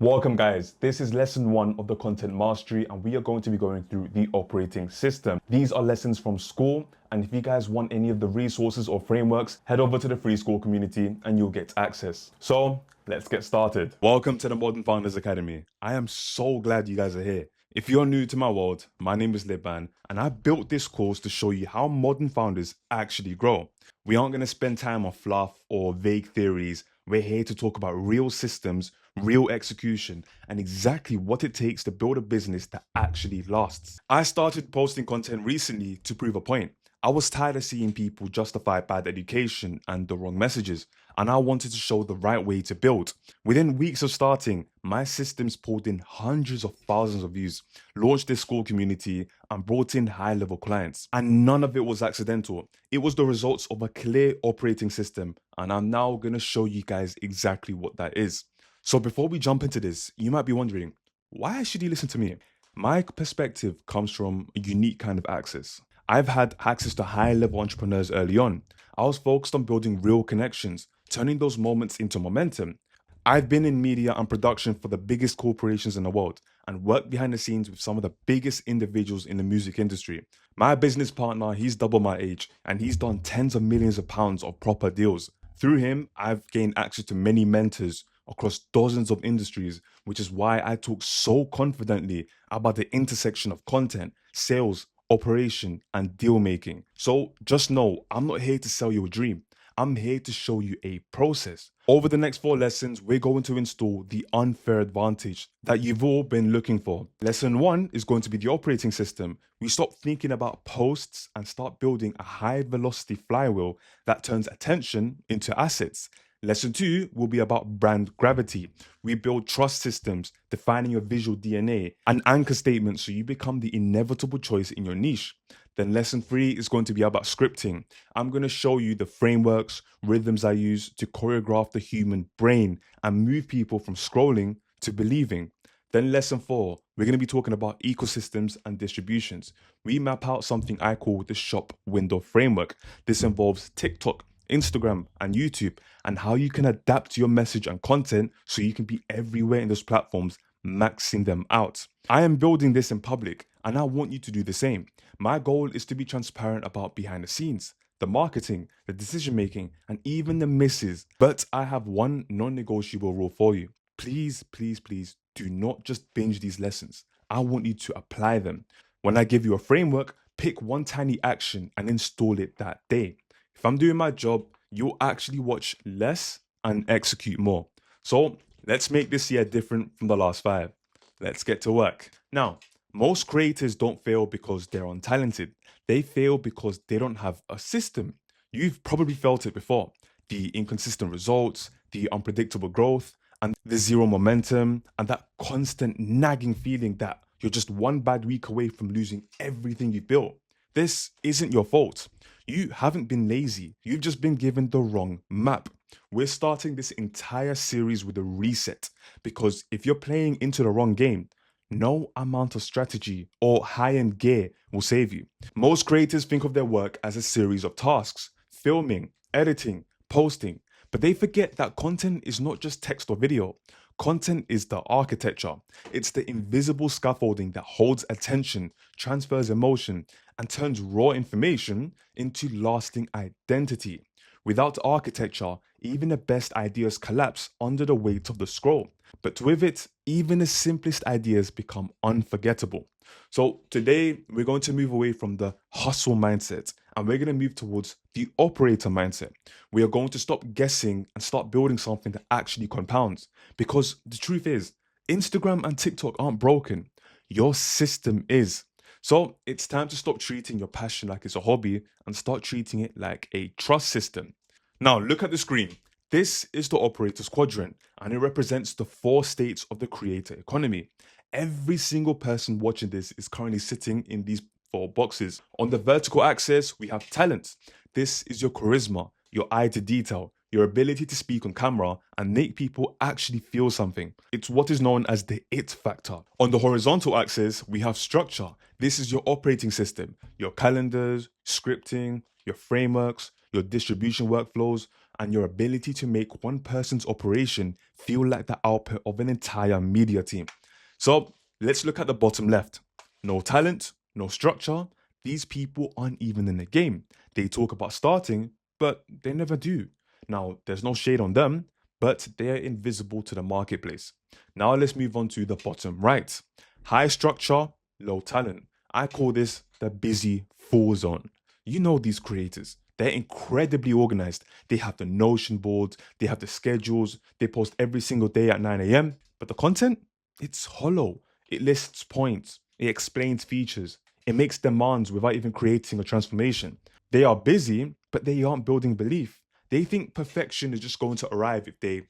Welcome guys, this is lesson 1 of the content mastery and we are going to be going through the operating system. These are lessons from Skool, and if you guys want any of the resources or frameworks, head over to the free Skool community and you'll get access. So let's get started. Welcome to the Modern Founders Academy. I am so glad you guys are here. If you're new to my world, my name is Liban and I built this course to show you how modern founders actually grow. We aren't going to spend time on fluff or vague theories. We're here to talk about real systems, real execution, and exactly what it takes to build a business that actually lasts. I started posting content recently to prove a point. I was tired of seeing people justify bad education and the wrong messages, and I wanted to show the right way to build. Within weeks of starting, my systems pulled in hundreds of thousands of views, launched this Skool community, and brought in high-level clients. And none of it was accidental. It was the results of a clear operating system, and I'm now going to show you guys exactly what that is. So before we jump into this, you might be wondering, why should you listen to me? My perspective comes from a unique kind of access. I've had access to high-level entrepreneurs early on. I was focused on building real connections, turning those moments into momentum. I've been in media and production for the biggest corporations in the world and worked behind the scenes with some of the biggest individuals in the music industry. My business partner, he's double my age and he's done tens of millions of pounds of proper deals. Through him, I've gained access to many mentors across dozens of industries, which is why I talk so confidently about the intersection of content, sales, operation, and deal making. So just know, I'm not here to sell you a dream. I'm here to show you a process. Over the next 4 lessons, we're going to install the unfair advantage that you've all been looking for. Lesson 1 is going to be the operating system. We stop thinking about posts and start building a high velocity flywheel that turns attention into assets. Lesson 2 will be about brand gravity. We build trust systems, defining your visual DNA, and anchor statements so you become the inevitable choice in your niche. Then lesson 3 is going to be about scripting. I'm going to show you the frameworks, rhythms I use to choreograph the human brain and move people from scrolling to believing. Then lesson 4, we're going to be talking about ecosystems and distributions. We map out something I call the shop window framework. This involves TikTok, Instagram, and YouTube, and how you can adapt your message and content so you can be everywhere in those platforms, maxing them out. I am building this in public, and I want you to do the same. My goal is to be transparent about behind the scenes, the marketing, the decision making, and even the misses. But I have one non-negotiable rule for you. Please, please, please do not just binge these lessons. I want you to apply them. When I give you a framework, pick one tiny action and install it that day. If I'm doing my job, you'll actually watch less and execute more. So let's make this year different from the last 5. Let's get to work. Now, most creators don't fail because they're untalented. They fail because they don't have a system. You've probably felt it before. The inconsistent results, the unpredictable growth, and the zero momentum, and that constant nagging feeling that you're just one bad week away from losing everything you built. This isn't your fault. You haven't been lazy. You've just been given the wrong map. We're starting this entire series with a reset because if you're playing into the wrong game, no amount of strategy or high-end gear will save you. Most creators think of their work as a series of tasks, filming, editing, posting, but they forget that content is not just text or video. Content is the architecture. It's the invisible scaffolding that holds attention, transfers emotion, and turns raw information into lasting identity. Without architecture, even the best ideas collapse under the weight of the scroll. But with it, even the simplest ideas become unforgettable. So today, we're going to move away from the hustle mindset and we're going to move towards the operator mindset. We are going to stop guessing and start building something that actually compounds. Because the truth is, Instagram and TikTok aren't broken. Your system is. So it's time to stop treating your passion like it's a hobby and start treating it like a trust system. Now look at the screen. This is the operator's quadrant and it represents the 4 states of the creator economy. Every single person watching this is currently sitting in these 4 boxes. On the vertical axis, we have talent. This is your charisma, your eye to detail, your ability to speak on camera and make people actually feel something. It's what is known as the it factor. On the horizontal axis, we have structure. This is your operating system, your calendars, scripting, your frameworks, your distribution workflows, and your ability to make one person's operation feel like the output of an entire media team. So let's look at the bottom left. No talent, no structure. These people aren't even in the game. They talk about starting, but they never do. Now, there's no shade on them, but they are invisible to the marketplace. Now let's move on to the bottom right. High structure, low talent. I call this the busy fool zone. You know these creators. They're incredibly organized. They have the Notion boards, they have the schedules, they post every single day at 9 a.m. But the content, it's hollow. It lists points, it explains features, it makes demands without even creating a transformation. They are busy, but they aren't building belief. They think perfection is just going to arrive if they,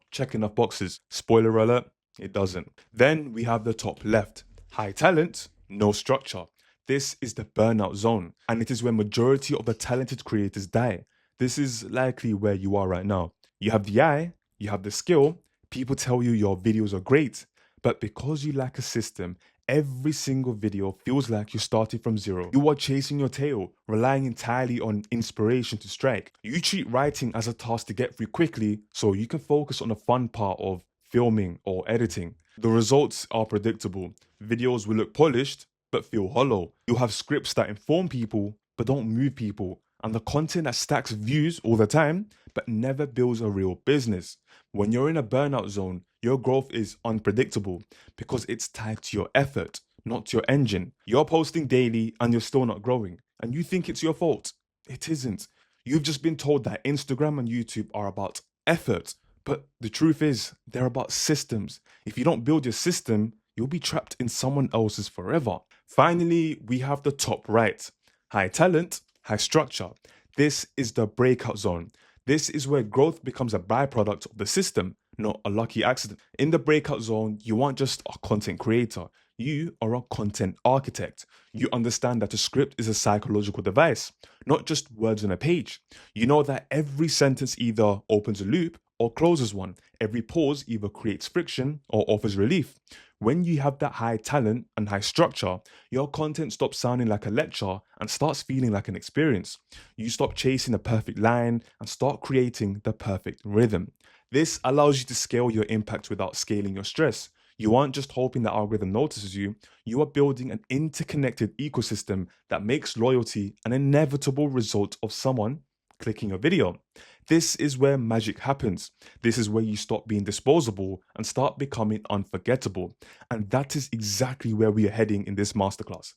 check enough boxes. Spoiler alert, it doesn't. Then we have the top left. High talent, no structure. This is the burnout zone, and it is where majority of the talented creators die. This is likely where you are right now. You have the eye, you have the skill, people tell you your videos are great, but because you lack a system, every single video feels like you started from zero. You are chasing your tail, relying entirely on inspiration to strike. You treat writing as a task to get through quickly so you can focus on the fun part of filming or editing. The results are predictable. Videos will look polished, but feel hollow. You'll have scripts that inform people, but don't move people. And the content that stacks views all the time, but never builds a real business. When you're in a burnout zone, your growth is unpredictable because it's tied to your effort, not to your engine. You're posting daily and you're still not growing. And you think it's your fault. It isn't. You've just been told that Instagram and YouTube are about effort. But the truth is, they're about systems. If you don't build your system, you'll be trapped in someone else's forever. Finally, we have the top right. High talent, high structure. This is the breakout zone. This is where growth becomes a byproduct of the system, not a lucky accident. In the breakout zone, you aren't just a content creator. You are a content architect. You understand that a script is a psychological device, not just words on a page. You know that every sentence either opens a loop or closes one. Every pause either creates friction or offers relief. When you have that high talent and high structure, your content stops sounding like a lecture and starts feeling like an experience. You stop chasing the perfect line and start creating the perfect rhythm. This allows you to scale your impact without scaling your stress. You aren't just hoping the algorithm notices you, you are building an interconnected ecosystem that makes loyalty an inevitable result of someone clicking a video. This is where magic happens. This is where you stop being disposable and start becoming unforgettable. And that is exactly where we are heading in this masterclass.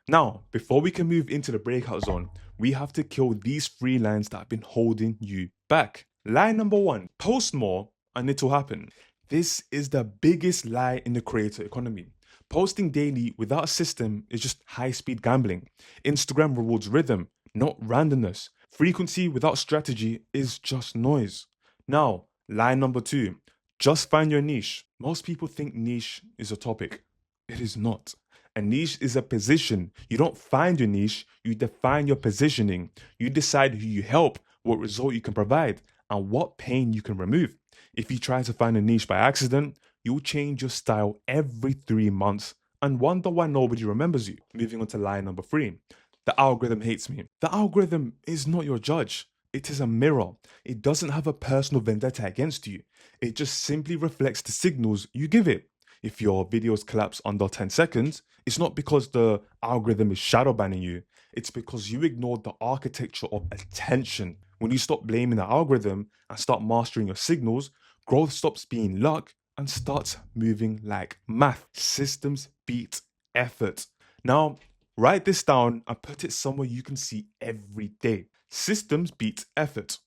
Now, before we can move into the breakout zone, we have to kill these 3 lines that have been holding you back. Line number 1, post more and it'll happen. This is the biggest lie in the creator economy. Posting daily without a system is just high-speed gambling. Instagram rewards rhythm, not randomness. Frequency without strategy is just noise. Now, line number 2, just find your niche. Most people think niche is a topic. It is not. A niche is a position. You don't find your niche, you define your positioning. You decide who you help, what result you can provide, and what pain you can remove. If you try to find a niche by accident, you'll change your style every 3 months and wonder why nobody remembers you. Moving on to line number 3. The algorithm hates me. The algorithm is not your judge. It is a mirror. It doesn't have a personal vendetta against you. It just simply reflects the signals you give it. If your videos collapse under 10 seconds, it's not because the algorithm is shadow banning you. It's because you ignored the architecture of attention. When you stop blaming the algorithm and start mastering your signals, growth stops being luck and starts moving like math. Systems beat effort. Now, write this down and put it somewhere you can see every day. Systems beat effort.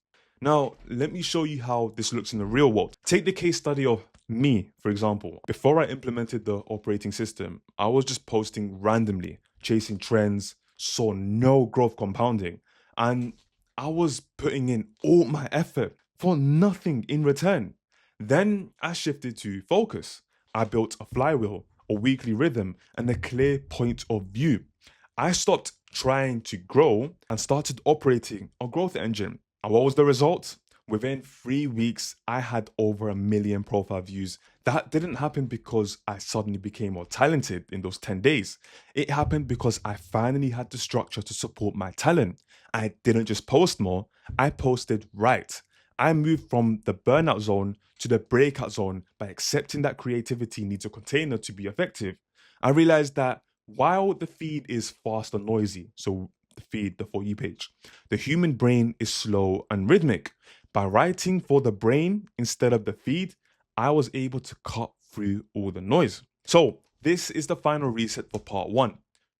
Now, let me show you how this looks in the real world. Take the case study of me, for example. Before I implemented the operating system, I was just posting randomly, chasing trends, saw no growth compounding, and I was putting in all my effort for nothing in return. Then I shifted to focus. I built a flywheel, a weekly rhythm, and a clear point of view. I stopped trying to grow and started operating a growth engine. And what was the result? Within 3 weeks, I had over 1 million profile views. That didn't happen because I suddenly became more talented in those 10 days. It happened because I finally had the structure to support my talent. I didn't just post more, I posted right. I moved from the burnout zone to the breakout zone by accepting that creativity needs a container to be effective. I realized that while the feed is fast and noisy, so the feed, the For You page, the human brain is slow and rhythmic. By writing for the brain instead of the feed, I was able to cut through all the noise. So, this is the final reset for part one.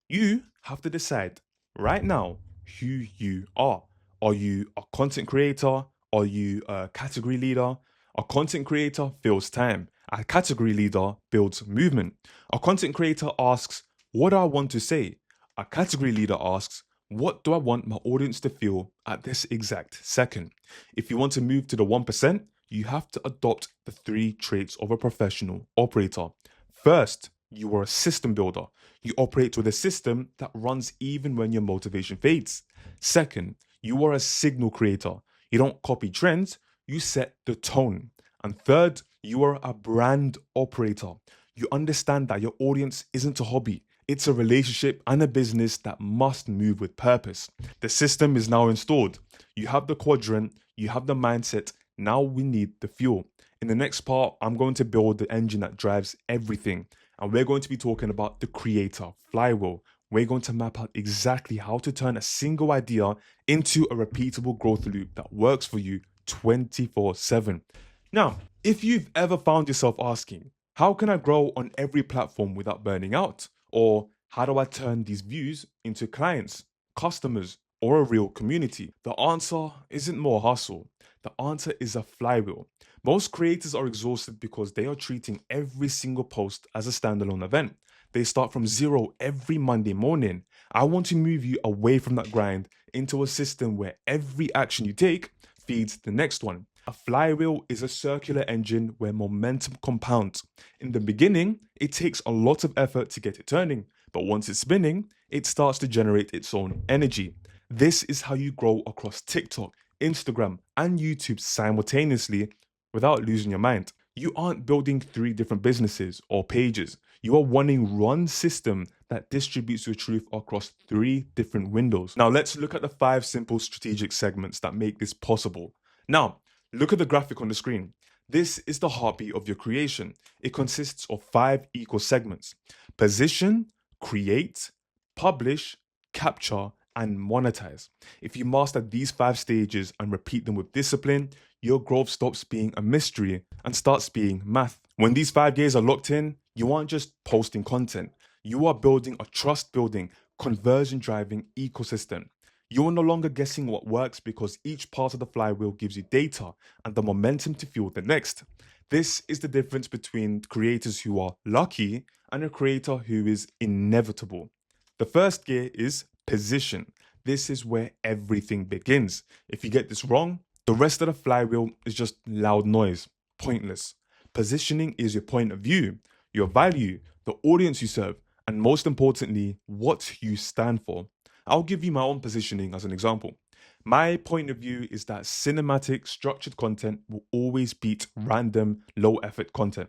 You have to decide right now who you are. Are you a content creator? Are you a category leader? A content creator fills time. A category leader builds movement. A content creator asks, what do I want to say? A category leader asks, what do I want my audience to feel at this exact second? If you want to move to the 1%, you have to adopt the 3 traits of a professional operator. First, you are a system builder. You operate with a system that runs even when your motivation fades. Second, you are a signal creator. You don't copy trends, you set the tone. And third, you are a brand operator. You understand that your audience isn't a hobby. It's a relationship and a business that must move with purpose. The system is now installed. You have the quadrant, you have the mindset. Now we need the fuel. In the next part, I'm going to build the engine that drives everything. And we're going to be talking about the creator flywheel. We're going to map out exactly how to turn a single idea into a repeatable growth loop that works for you 24/7. Now, if you've ever found yourself asking, how can I grow on every platform without burning out? Or how do I turn these views into clients, customers, or a real community? The answer isn't more hustle. The answer is a flywheel. Most creators are exhausted because they are treating every single post as a standalone event. They start from zero every Monday morning. I want to move you away from that grind into a system where every action you take feeds the next one. A flywheel is a circular engine where momentum compounds. In the beginning, it takes a lot of effort to get it turning, but once it's spinning, it starts to generate its own energy. This is how you grow across TikTok, Instagram, and YouTube simultaneously without losing your mind. You aren't building 3 different businesses or pages. You are running one system that distributes your truth across 3 different windows. Now let's look at the 5 simple strategic segments that make this possible. Now, look at the graphic on the screen. This is the heartbeat of your creation. It consists of 5 equal segments: position, create, publish, capture, and monetize. If you master these 5 stages and repeat them with discipline, your growth stops being a mystery and starts being math. When these 5 gears are locked in, you aren't just posting content. You are building a trust building, conversion driving ecosystem. You are no longer guessing what works because each part of the flywheel gives you data and the momentum to fuel the next. This is the difference between creators who are lucky and a creator who is inevitable. The first gear is position. This is where everything begins. If you get this wrong, the rest of the flywheel is just loud noise, pointless. Positioning is your point of view, your value, the audience you serve, and most importantly, what you stand for. I'll give you my own positioning as an example. My point of view is that cinematic, structured content will always beat random, low effort content.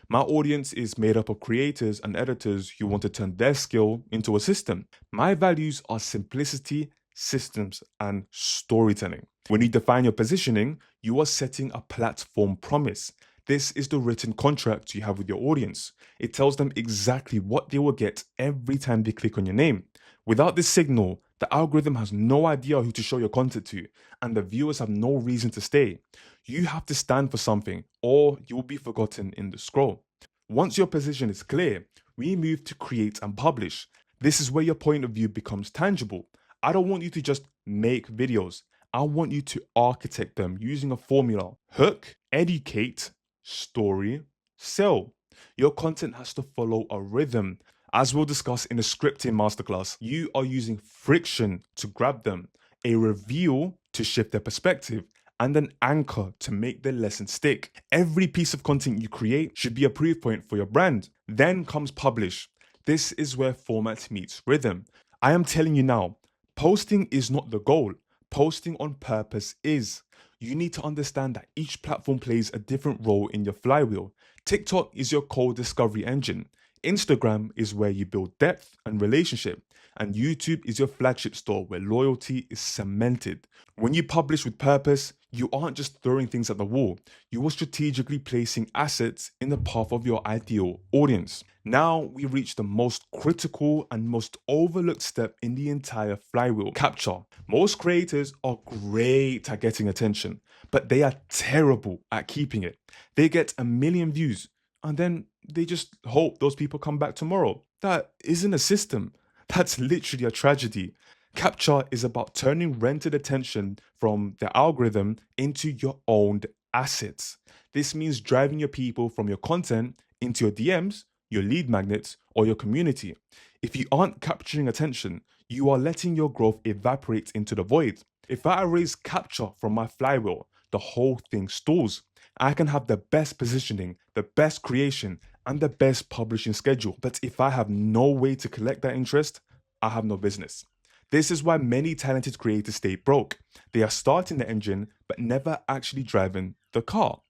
My audience is made up of creators and editors who want to turn their skill into a system. My values are simplicity, systems, and storytelling. When you define your positioning, you are setting a platform promise. This is the written contract you have with your audience. It tells them exactly what they will get every time they click on your name. Without this signal, the algorithm has no idea who to show your content to, and the viewers have no reason to stay. You have to stand for something, or you will be forgotten in the scroll. Once your position is clear, we move to create and publish. This is where your point of view becomes tangible. I don't want you to just make videos. I want you to architect them using a formula: hook, educate, story, sell. Your content has to follow a rhythm. As we'll discuss in the scripting masterclass, you are using friction to grab them, a reveal to shift their perspective, and an anchor to make the lesson stick. Every piece of content you create should be a proof point for your brand. Then comes publish. This is where format meets rhythm. I am telling you now, posting is not the goal. Posting on purpose is. You need to understand that each platform plays a different role in your flywheel. TikTok is your cold discovery engine. Instagram is where you build depth and relationship, and YouTube is your flagship store where loyalty is cemented. When you publish with purpose, you aren't just throwing things at the wall, you are strategically placing assets in the path of your ideal audience. Now we reach the most critical and most overlooked step in the entire flywheel: capture. Most creators are great at getting attention, but they are terrible at keeping it. They get a million views and then they just hope those people come back tomorrow. That isn't a system. That's literally a tragedy. Capture is about turning rented attention from the algorithm into your owned assets. This means driving your people from your content into your DMs, your lead magnets, or your community. If you aren't capturing attention, you are letting your growth evaporate into the void. If I erase capture from my flywheel, the whole thing stalls. I can have the best positioning, the best creation, and the best publishing schedule. But if I have no way to collect that interest, I have no business. This is why many talented creators stay broke. They are starting the engine, but never actually driving the car.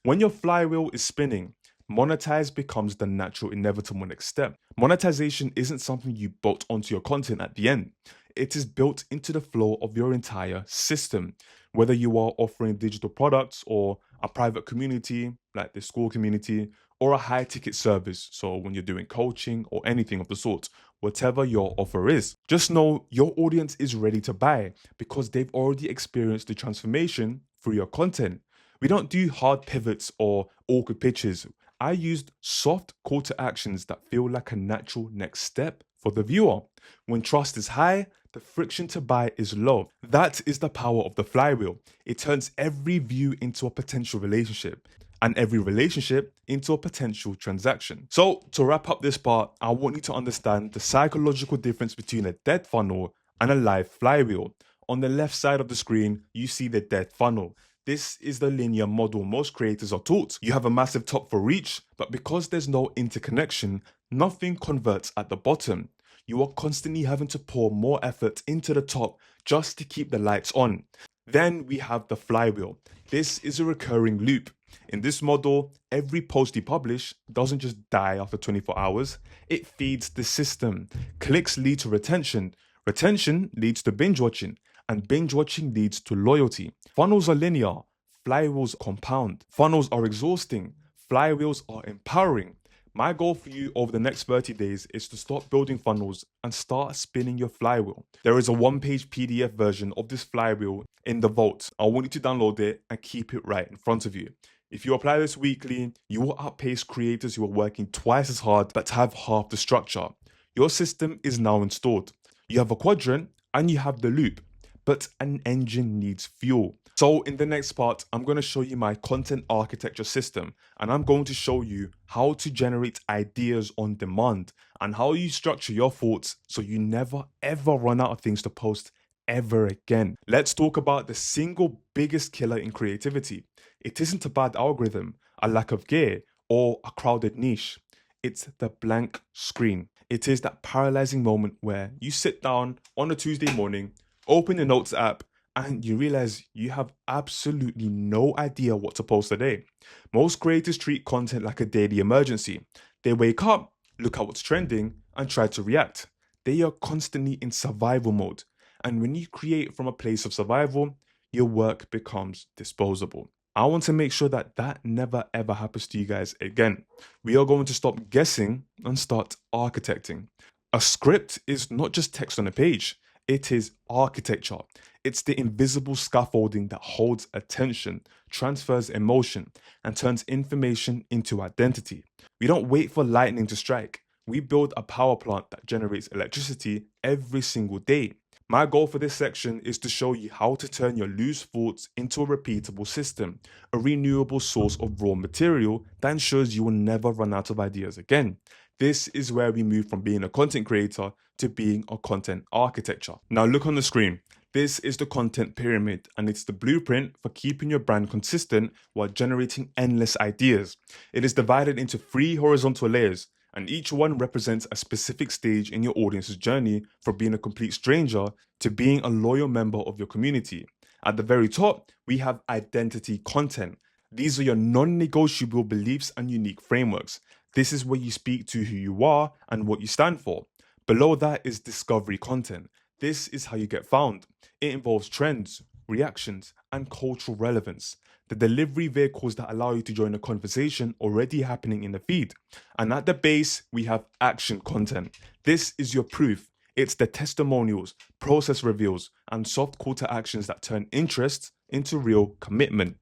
When your flywheel is spinning, monetize becomes the natural, inevitable next step. Monetization isn't something you bolt onto your content at the end. It is built into the flow of your entire system. Whether you are offering digital products or a private community like the Skool community, or a high ticket service, so when you're doing coaching or anything of the sort, whatever your offer is, just know your audience is ready to buy because they've already experienced the transformation through your content. We don't do hard pivots or awkward pitches. I used soft call to actions that feel like a natural next step for the viewer. When trust is high, the friction to buy is low. That is the power of the flywheel. It turns every view into a potential relationship, and every relationship into a potential transaction. So to wrap up this part, I want you to understand the psychological difference between a dead funnel and a live flywheel. On the left side of the screen, you see the dead funnel. This is the linear model most creators are taught. You have a massive top for reach, but because there's no interconnection, nothing converts at the bottom. You are constantly having to pour more effort into the top just to keep the lights on. Then we have the flywheel. This is a recurring loop. In this model, every post you publish doesn't just die after 24 hours, it feeds the system. Clicks lead to retention, retention leads to binge watching, and binge watching leads to loyalty. Funnels are linear, flywheels compound. Funnels are exhausting, flywheels are empowering. My goal for you over the next 30 days is to start building funnels and start spinning your flywheel. There is a one-page PDF version of this flywheel in the vault. I want you to download it and keep it right in front of you. If you apply this weekly, you will outpace creators who are working twice as hard but have half the structure. Your system is now installed. You have a quadrant and you have the loop, but an engine needs fuel. So in the next part, I'm going to show you my content architecture system, and I'm going to show you how to generate ideas on demand and how you structure your thoughts so you never ever run out of things to post ever again. Let's talk about the single biggest killer in creativity. It isn't a bad algorithm, a lack of gear, or a crowded niche. It's the blank screen. It is that paralyzing moment where you sit down on a Tuesday morning, open the Notes app, and you realize you have absolutely no idea what to post today. Most creators treat content like a daily emergency. They wake up, look at what's trending, and try to react. They are constantly in survival mode. And when you create from a place of survival, your work becomes disposable. I want to make sure that that never ever happens to you guys again. We are going to stop guessing and start architecting. A script is not just text on a page. It is architecture. It's the invisible scaffolding that holds attention, transfers emotion, and turns information into identity. We don't wait for lightning to strike. We build a power plant that generates electricity every single day. My goal for this section is to show you how to turn your loose thoughts into a repeatable system, a renewable source of raw material that ensures you will never run out of ideas again. This is where we move from being a content creator to being a content architecture. Now look on the screen. This is the content pyramid, and it's the blueprint for keeping your brand consistent while generating endless ideas. It is divided into 3 horizontal layers, and each one represents a specific stage in your audience's journey from being a complete stranger to being a loyal member of your community. At the very top, we have identity content. These are your non-negotiable beliefs and unique frameworks. This is where you speak to who you are and what you stand for. Below that is discovery content. This is how you get found. It involves trends, reactions, and cultural relevance. The delivery vehicles that allow you to join a conversation already happening in the feed. And at the base, we have action content. This is your proof. It's the testimonials, process reveals, and soft call to actions that turn interest into real commitment.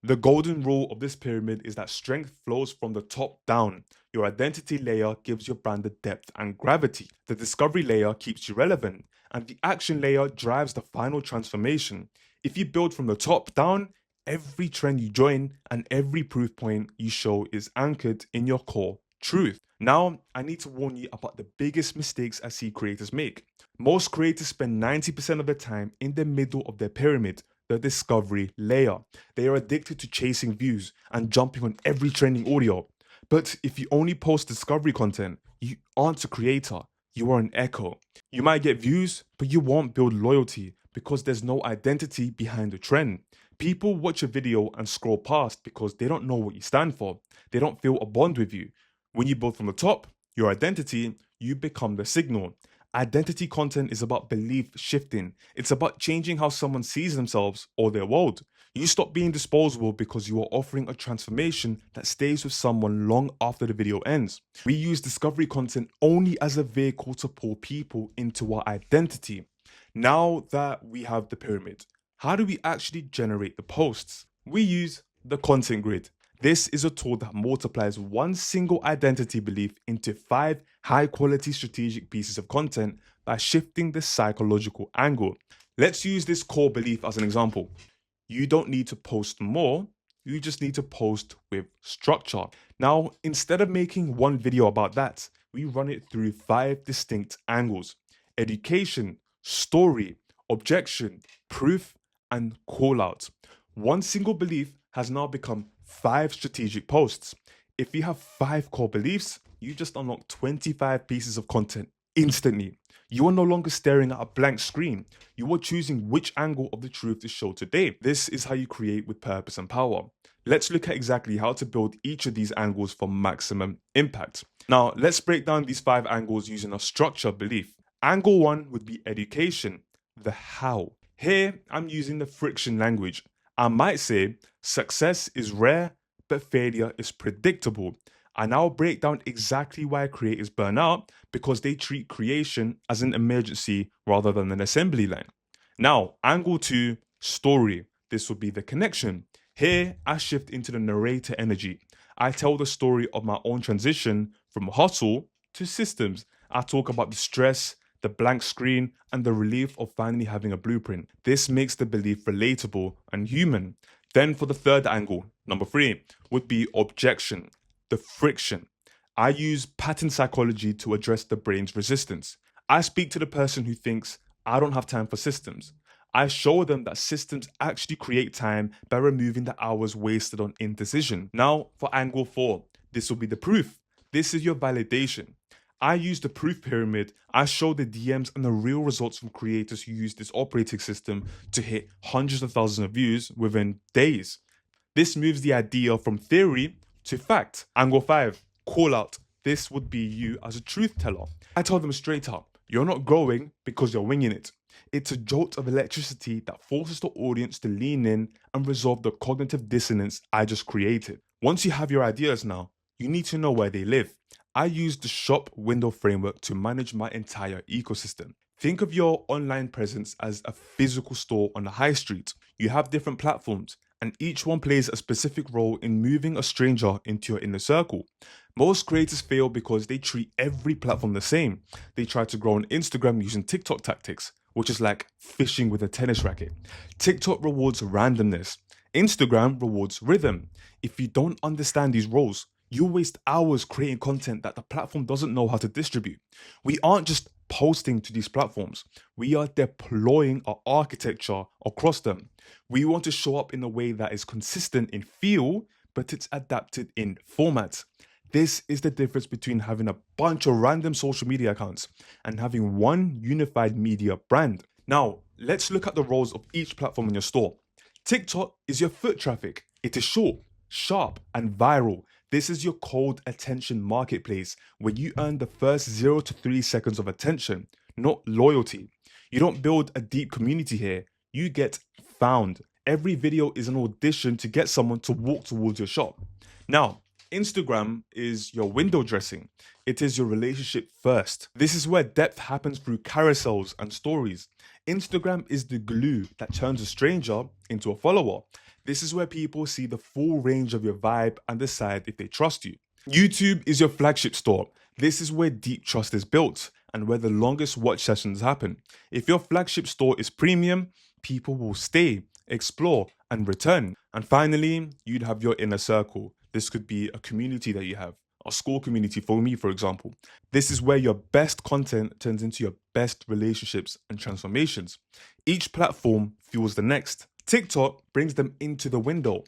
The golden rule of this pyramid is that strength flows from the top down. Your identity layer gives your brand the depth and gravity. The discovery layer keeps you relevant, and the action layer drives the final transformation. If you build from the top down, every trend you join and every proof point you show is anchored in your core truth. Now, I need to warn you about the biggest mistakes I see creators make. Most creators spend 90% of their time in the middle of their pyramid, the discovery layer. They are addicted to chasing views and jumping on every trending audio. But if you only post discovery content, you aren't a creator, you are an echo. You might get views, but you won't build loyalty because there's no identity behind the trend. People watch a video and scroll past because they don't know what you stand for. They don't feel a bond with you. When you build from the top, your identity, you become the signal. Identity content is about belief shifting. It's about changing how someone sees themselves or their world. You stop being disposable because you are offering a transformation that stays with someone long after the video ends. We use discovery content only as a vehicle to pull people into our identity. Now that we have the pyramid, how do we actually generate the posts? We use the content grid. This is a tool that multiplies one single identity belief into 5 high-quality strategic pieces of content by shifting the psychological angle. Let's use this core belief as an example. You don't need to post more, you just need to post with structure. Now, instead of making one video about that, we run it through 5 distinct angles: education, story, objection, proof, and call out. One single belief has now become 5 strategic posts. If you have 5 core beliefs, you just unlock 25 pieces of content instantly. You are no longer staring at a blank screen. You are choosing which angle of the truth to show today. This is how you create with purpose and power. Let's look at exactly how to build each of these angles for maximum impact. Now, let's break down these 5 angles using a structured belief. Angle 1 would be education, the how. Here, I'm using the friction language. I might say, success is rare, but failure is predictable. And I'll break down exactly why creators burn out, because they treat creation as an emergency rather than an assembly line. Now, angle 2, story. This will be the connection. Here, I shift into the narrator energy. I tell the story of my own transition from hustle to systems. I talk about the stress, the blank screen, and the relief of finally having a blueprint. This makes the belief relatable and human. Then for the third angle, number 3, would be objection, the friction. I use pattern psychology to address the brain's resistance. I speak to the person who thinks, I don't have time for systems. I show them that systems actually create time by removing the hours wasted on indecision. Now for angle 4, this will be the proof. This is your validation. I use the proof pyramid. I show the DMs and the real results from creators who use this operating system to hit hundreds of thousands of views within days. This moves the idea from theory to fact. Angle 5, call out. This would be you as a truth teller. I tell them straight up, you're not growing because you're winging it. It's a jolt of electricity that forces the audience to lean in and resolve the cognitive dissonance I just created. Once you have your ideas now, you need to know where they live. I use the shop window framework to manage my entire ecosystem. Think of your online presence as a physical store on the high street. You have different platforms, and each one plays a specific role in moving a stranger into your inner circle. Most creators fail because they treat every platform the same. They try to grow on Instagram using TikTok tactics, which is like fishing with a tennis racket. TikTok rewards randomness. Instagram rewards rhythm. If you don't understand these roles, you waste hours creating content that the platform doesn't know how to distribute. We aren't just posting to these platforms. We are deploying our architecture across them. We want to show up in a way that is consistent in feel, but it's adapted in format. This is the difference between having a bunch of random social media accounts and having one unified media brand. Now, let's look at the roles of each platform in your store. TikTok is your foot traffic. It is short, sharp, and viral. This is your cold attention marketplace where you earn the first 0 to 3 seconds of attention, not loyalty. You don't build a deep community here, you get found. Every video is an audition to get someone to walk towards your shop. Now, Instagram is your window dressing. It is your relationship first. This is where depth happens through carousels and stories. Instagram is the glue that turns a stranger into a follower. This is where people see the full range of your vibe and decide if they trust you. YouTube is your flagship store. This is where deep trust is built and where the longest watch sessions happen. If your flagship store is premium, people will stay, explore, and return. And finally, you'd have your inner circle. This could be a community that you have, a Skool community for me, for example. This is where your best content turns into your best relationships and transformations. Each platform fuels the next. TikTok brings them into the window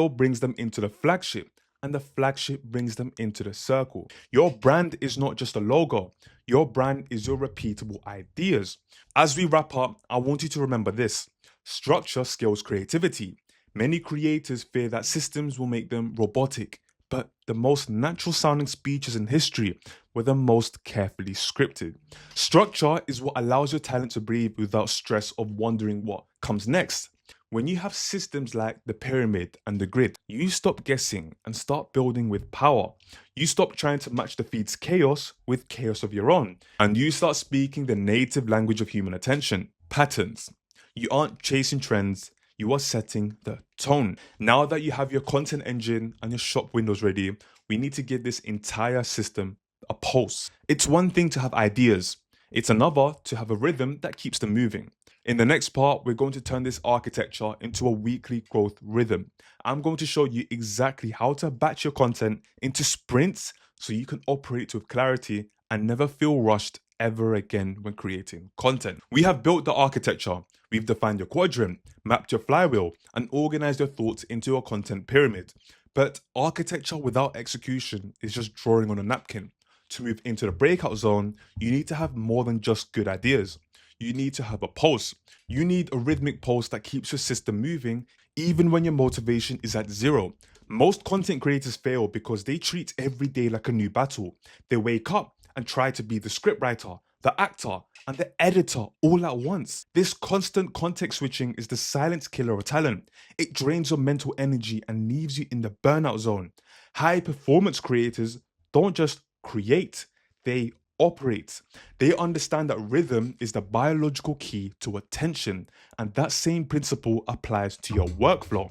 brings them into the flagship, and the flagship brings them into the circle. Your brand is not just a logo, your brand is your repeatable ideas. As we wrap up, I want you to remember this: structure scales creativity. Many creators fear that systems will make them robotic, but the most natural sounding speeches in history were the most carefully scripted. Structure is what allows your talent to breathe without stress of wondering what comes next. When you have systems like the pyramid and the grid, you stop guessing and start building with power. You stop trying to match the feed's chaos with chaos of your own, and you start speaking the native language of human attention: patterns. You aren't chasing trends, you are setting the tone. Now that you have your content engine and your shop windows ready, we need to give this entire system a pulse. It's one thing to have ideas, it's another to have a rhythm that keeps them moving. In the next part, we're going to turn this architecture into a weekly growth rhythm. I'm going to show you exactly how to batch your content into sprints so you can operate with clarity and never feel rushed ever again when creating content. We have built the architecture. We've defined your quadrant, mapped your flywheel, and organized your thoughts into a content pyramid. But architecture without execution is just drawing on a napkin. To move into the breakout zone, you need to have more than just good ideas. You need to have a pulse. You need a rhythmic pulse that keeps your system moving even when your motivation is at zero. Most content creators fail because they treat every day like a new battle. They wake up and try to be the scriptwriter, the actor, and the editor all at once. This constant context switching is the silent killer of talent. It drains your mental energy and leaves you in the burnout zone. High performance creators don't just create, they operate. They understand that rhythm is the biological key to attention, and that same principle applies to your workflow.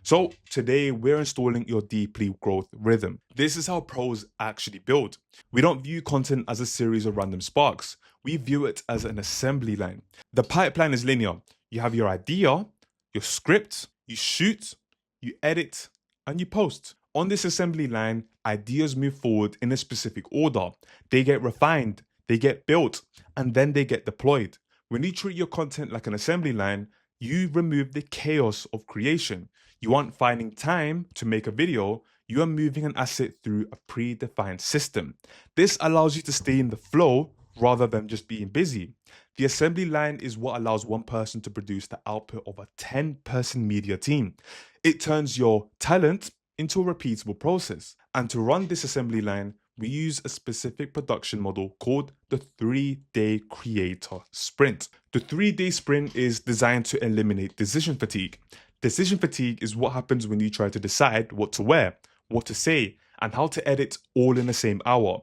So today we're installing your deeply growth rhythm. This is how pros actually build. We don't view content as a series of random sparks. We view it as an assembly line. The pipeline is linear. You have your idea, your script, you shoot, you edit, and you post. On this assembly line, ideas move forward in a specific order. They get refined, they get built, and then they get deployed. When you treat your content like an assembly line, you remove the chaos of creation. You aren't finding time to make a video, you are moving an asset through a predefined system. This allows you to stay in the flow rather than just being busy. The assembly line is what allows one person to produce the output of a 10-person media team. It turns your talent into a repeatable process. And to run this assembly line, we use a specific production model called the 3-day creator sprint. The 3-day sprint is designed to eliminate decision fatigue. Decision fatigue is what happens when you try to decide what to wear, what to say, and how to edit all in the same hour.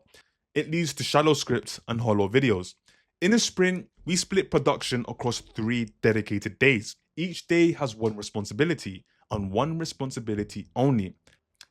It leads to shallow scripts and hollow videos. In a sprint, we split production across 3 dedicated days. Each day has one responsibility, and one responsibility only.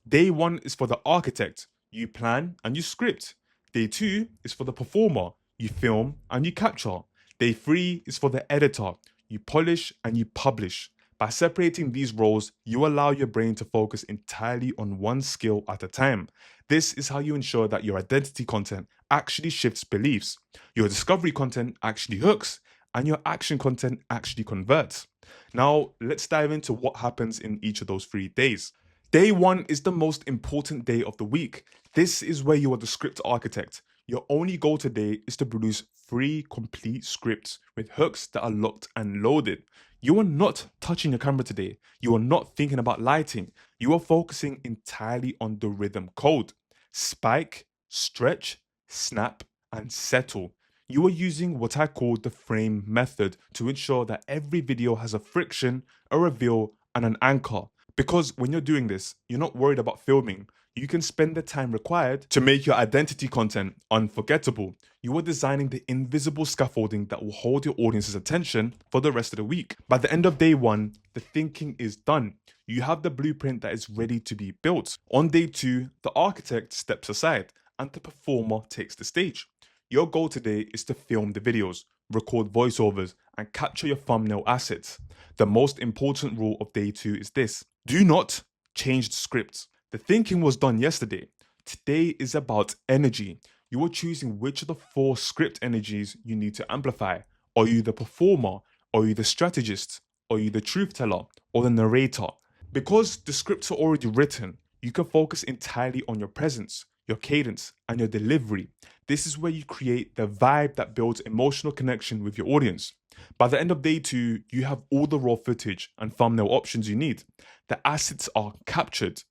Day 1 is for the architect. You plan and you script. Day 2 is for the performer. You film and you capture. Day 3 is for the editor. You polish and you publish. By separating these roles, you allow your brain to focus entirely on one skill at a time. This is how you ensure that your identity content actually shifts beliefs, your discovery content actually hooks, and your action content actually converts. Now, let's dive into what happens in each of those 3 days. Day 1 is the most important day of the week. This is where you are the script architect. Your only goal today is to produce 3 complete scripts with hooks that are locked and loaded. You are not touching your camera today. You are not thinking about lighting. You are focusing entirely on the rhythm code. Spike, stretch, snap, and settle. You are using what I call the frame method to ensure that every video has a friction, a reveal, and an anchor. Because when you're doing this, you're not worried about filming. You can spend the time required to make your identity content unforgettable. You are designing the invisible scaffolding that will hold your audience's attention for the rest of the week. By the end of day one, the thinking is done. You have the blueprint that is ready to be built. On day two, the architect steps aside and the performer takes the stage. Your goal today is to film the videos, record voiceovers, and capture your thumbnail assets. The most important rule of day two is this: do not change the script. The thinking was done yesterday. Today is about energy. You are choosing which of the four script energies you need to amplify. Are you the performer? Are you the strategist? Are you the truth teller? Or the narrator? Because the scripts are already written, you can focus entirely on your presence, your cadence, and your delivery. This is where you create the vibe that builds emotional connection with your audience. By the end of day two, you have all the raw footage and thumbnail options you need. The assets are captured.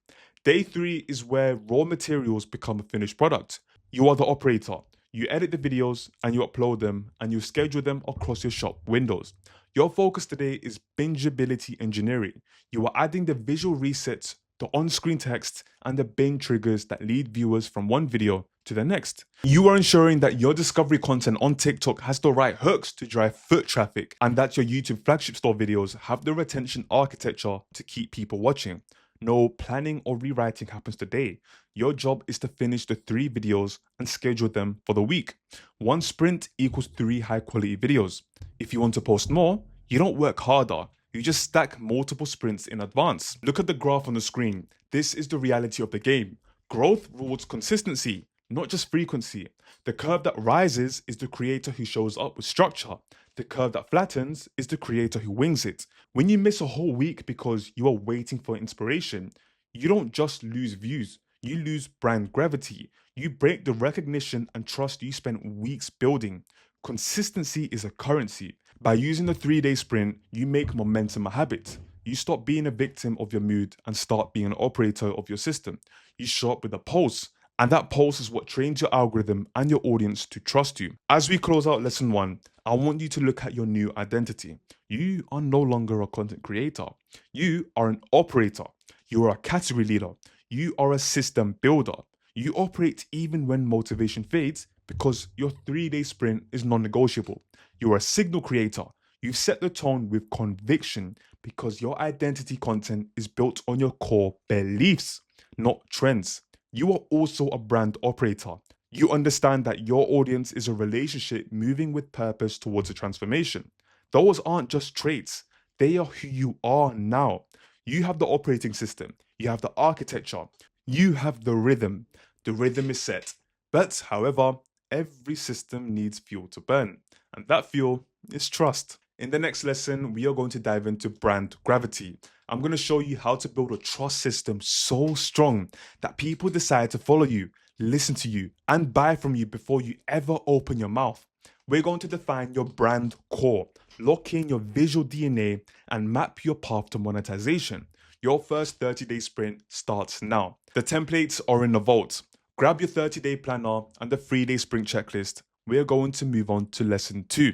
Day three is where raw materials become a finished product. You are the operator. You edit the videos and you upload them and you schedule them across your shop windows. Your focus today is bingeability engineering. You are adding the visual resets, the on-screen text, and the binge triggers that lead viewers from one video to the next. You are ensuring that your discovery content on TikTok has the right hooks to drive foot traffic and that your YouTube flagship store videos have the retention architecture to keep people watching. No planning or rewriting happens today. Your job is to finish the 3 videos and schedule them for the week. 1 sprint equals 3 high quality videos. If you want to post more, you don't work harder. You just stack multiple sprints in advance. Look at the graph on the screen. This is the reality of the game. Growth rewards consistency, not just frequency. The curve that rises is the creator who shows up with structure. The curve that flattens is the creator who wings it. When you miss a whole week because you are waiting for inspiration, you don't just lose views, you lose brand gravity. You break the recognition and trust you spent weeks building. Consistency is a currency. By using the 3-day sprint, you make momentum a habit. You stop being a victim of your mood and start being an operator of your system. You show up with a pulse, and that pulse is what trains your algorithm and your audience to trust you. As we close out lesson 1, I want you to look at your new identity. You are no longer a content creator. You are an operator. You are a category leader. You are a system builder. You operate even when motivation fades because your 3-day sprint is non-negotiable. You're a signal creator. You've set the tone with conviction because your identity content is built on your core beliefs, not trends. You are also a brand operator. You understand that your audience is a relationship moving with purpose towards a transformation. Those aren't just traits, they are who you are now. You have the operating system, you have the architecture, you have the rhythm. The rhythm is set. But, however, every system needs fuel to burn, and that fuel is trust. In the next lesson, we are going to dive into brand gravity. I'm going to show you how to build a trust system so strong that people decide to follow you, listen to you, and buy from you before you ever open your mouth. We're going to define your brand core, lock in your visual DNA, and map your path to monetization. Your first 30-day sprint starts now. The templates are in the vault. Grab your 30-day planner and the 3-day sprint checklist. We're going to move on to lesson 2.